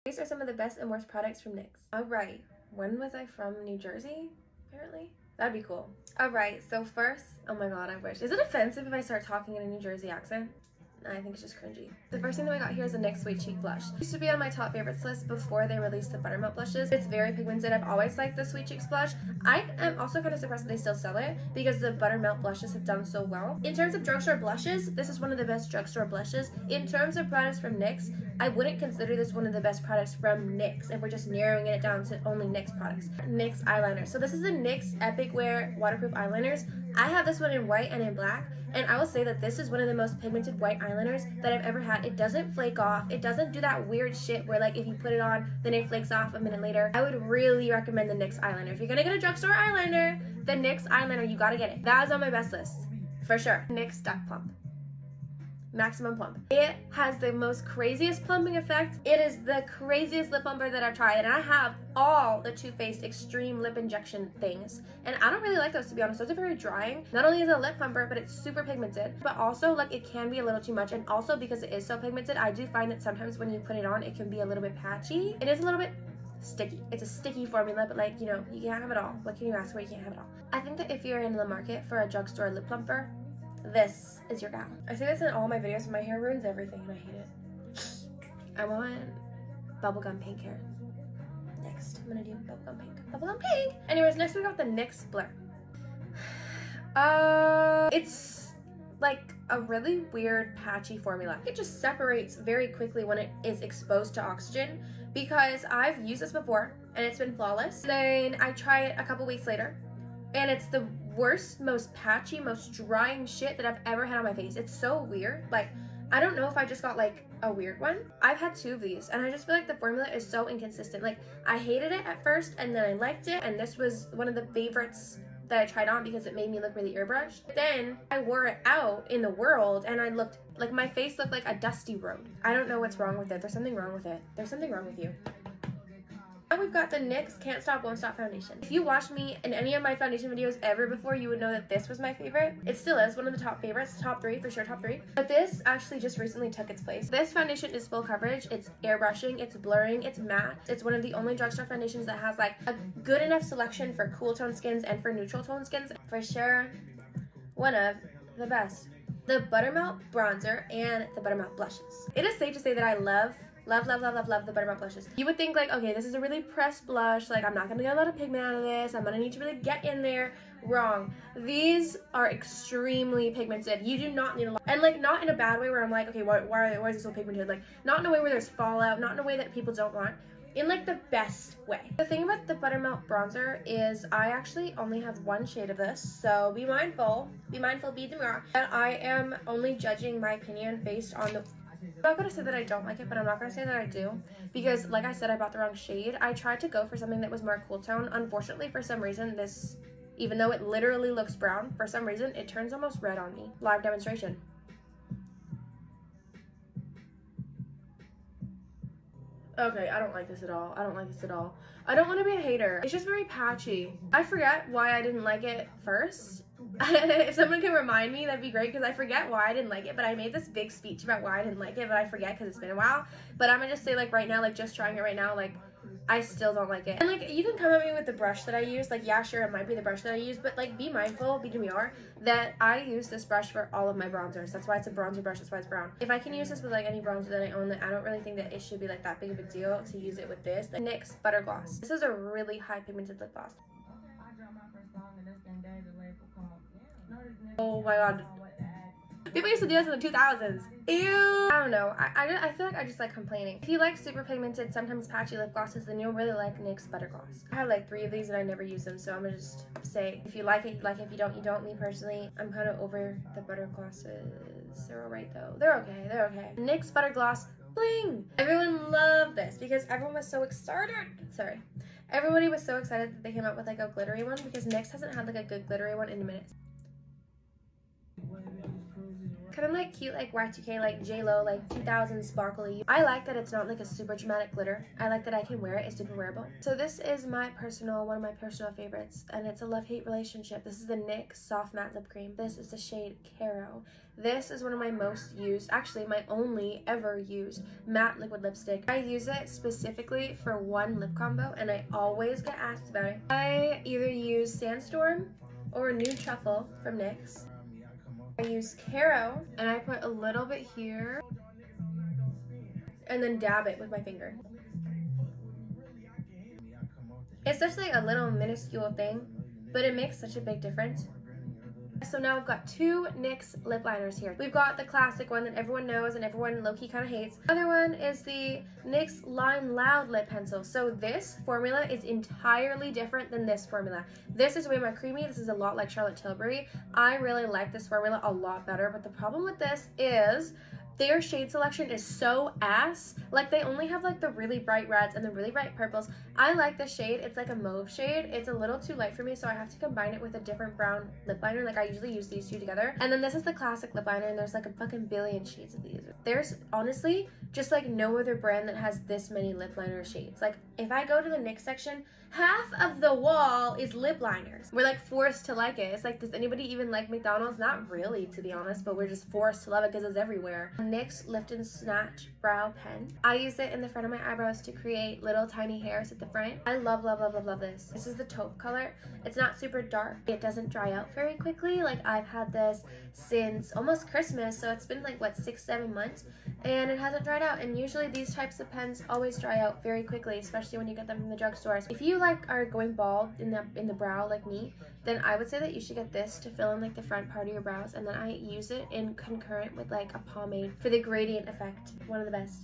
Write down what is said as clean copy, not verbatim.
These are some of the best and worst products from NYX. Alright, when was I from? New Jersey? Apparently. That'd be cool. Alright, so first, oh my god, I wish. Is it offensive if I start talking in a New Jersey accent? I think it's just cringy. The first thing that I got here is a NYX Sweet Cheek Blush. It used to be on my top favorites list before they released the Buttermilk blushes. It's very pigmented. I've always liked the Sweet Cheeks blush. I am also kind of surprised that they still sell it because the Buttermilk blushes have done so well. In terms of drugstore blushes, this is one of the best drugstore blushes. In terms of products from NYX, I wouldn't consider this one of the best products from NYX if we're just narrowing it down to only NYX products. NYX eyeliner. So this is the NYX Epic Wear waterproof eyeliners. I have this one in white and in black. And I will say that this is one of the most pigmented white eyeliners that I've ever had. It doesn't flake off. It doesn't do that weird shit where like if you put it on, then it flakes off a minute later. I would really recommend the NYX eyeliner. If you're gonna get a drugstore eyeliner, the NYX eyeliner, you gotta get it. That is on my best list, for sure. NYX Duck Plump. Maximum Plump. It has the most craziest plumping effect. It is the craziest lip plumper that I've tried, and I have all the Too Faced extreme lip injection things, and I don't really like those, to be honest. Those are very drying. Not only is it a lip plumper, but it's super pigmented, but also like it can be a little too much, and also because it is so pigmented, I do find that sometimes when you put it on, it can be a little bit patchy. It is a little bit sticky. It's a sticky formula, but like, you know, you can't have it all. What can you ask for? You can't have it all. I think that if you're in the market for a drugstore lip plumper, this is your gal. I say this in all my videos, and my hair ruins everything, and I hate it. I want bubblegum pink hair. Next, I'm gonna do bubblegum pink. Bubblegum pink! Anyways, next we got the NYX Blur. It's like a really weird patchy formula. It just separates very quickly when it is exposed to oxygen, because I've used this before, and it's been flawless. Then I try it a couple weeks later, and it's the worst, most patchy, most drying shit that I've ever had on my face. It's so weird. Like, I don't know if I just got like a weird one. I've had 2 of these, and I just feel like the formula is so inconsistent. Like, I hated it at first, and then I liked it, and this was one of the favorites that I tried on because it made me look really airbrushed. Then I wore it out in the world, and I looked like my face looked like a dusty road. I don't know what's wrong with it. There's something wrong with it. There's something wrong with you. Now we've got the NYX Can't Stop Won't Stop foundation. If you watched me in any of my foundation videos ever before, you would know that this was my favorite. It still is one of the top favorites, top 3 for sure, top 3. But this actually just recently took its place. This foundation is full coverage. It's airbrushing, it's blurring, it's matte. It's one of the only drugstore foundations that has like a good enough selection for cool tone skins and for neutral tone skins. For sure, one of the best. The Buttermilk bronzer and the Buttermilk blushes. It is safe to say that I love the Buttermilk blushes. You would think like, okay, this is a really pressed blush, like I'm not gonna get a lot of pigment out of this, I'm gonna need to really get in there. Wrong. These are extremely pigmented. You do not need a lot, and like not in a bad way where I'm like, okay, why is it so pigmented? Like not in a way where there's fallout, not in a way that people don't want, in like the best way. The thing about the Buttermilk bronzer is I actually only have 1 shade of this, so be mindful, be demure, that I am only judging my opinion based on the I'm not going to say that I don't like it, but I'm not going to say that I do, because like I said, I bought the wrong shade. I tried to go for something that was more cool tone. Unfortunately, for some reason, this, even though it literally looks brown, for some reason, it turns almost red on me. Live demonstration. Okay, I don't like this at all. I don't like this at all. I don't want to be a hater. It's just very patchy. I forget why I didn't like it first. If someone can remind me, that'd be great, because I forget why I didn't like it. But I made this big speech about why I didn't like it, but I forget because it's been a while. But I'm gonna just say, like, right now, like, just trying it right now, like, I still don't like it. And like, you can come at me with the brush that I use, like, yeah, sure, it might be the brush that I use, but like, be mindful, be demure, that I use this brush for all of my bronzers. That's why it's a bronzer brush, that's why it's brown. If I can use this with like any bronzer that I own, then I don't really think that it should be like that big of a deal to use it with this. The NYX Butter Gloss. This is a really high pigmented lip gloss. Oh my god. People used to do this in the 2000s. Ew. I don't know. I feel like I just like complaining. If you like super pigmented, sometimes patchy lip glosses, then you'll really like NYX Butter Gloss. I have like 3 of these and I never use them, so I'm gonna just say, if you like it, you like it. If you don't, you don't. Me personally, I'm kind of over the butter glosses. They're alright though. They're okay. They're okay. NYX Butter Gloss Bling. Everyone loved this because everyone was so excited. Sorry. Everybody was so excited that they came out with like a glittery one, because NYX hasn't had like a good glittery one in minutes. Kind of like cute, like Y2K, like J-Lo, like 2000 sparkly. I like that it's not like a super dramatic glitter. I like that I can wear it. It's super wearable. So this is one of my personal favorites, and it's a love-hate relationship. This is the NYX Soft Matte Lip Cream. This is the shade Caro. This is one of my most used, actually my only ever used matte liquid lipstick. I use it specifically for one lip combo, and I always get asked about it. I either use Sandstorm or New Truffle from NYX. I use Caro, and I put a little bit here and then dab it with my finger. It's just like a little minuscule thing, but it makes such a big difference. So now we've got two NYX lip liners here. We've got the classic one that everyone knows and everyone low-key kind of hates. The other one is the NYX Line Loud lip pencil. So this formula is entirely different than this formula. This is way more creamy. This is a lot like Charlotte Tilbury. I really like this formula a lot better, but the problem with this is their shade selection is so ass. Like, they only have like the really bright reds and the really bright purples. I like the shade. It's like a mauve shade. It's a little too light for me, so I have to combine it with a different brown lip liner. Like, I usually use these two together. And then this is the classic lip liner, and there's like a fucking billion shades of these. There's honestly just like no other brand that has this many lip liner shades. Like, if I go to the NYX section, half of the wall is lip liners. We're like forced to like it. It's like, does anybody even like McDonald's? Not really, to be honest, but we're just forced to love it because it's everywhere. NYX Lift and Snatch Brow Pen. I use it in the front of my eyebrows to create little tiny hairs at the front. I love, love, love, love, love this. This is the taupe color. It's not super dark. It doesn't dry out very quickly. Like, I've had this since almost Christmas, so it's been like, what, 6-7 months, and it hasn't dried out. And usually these types of pens always dry out very quickly, especially when you get them from the drugstore. If you like are going bald in the brow like me, then I would say that you should get this to fill in like the front part of your brows, and then I use it in concurrent with like a pomade for the gradient effect. One of the best.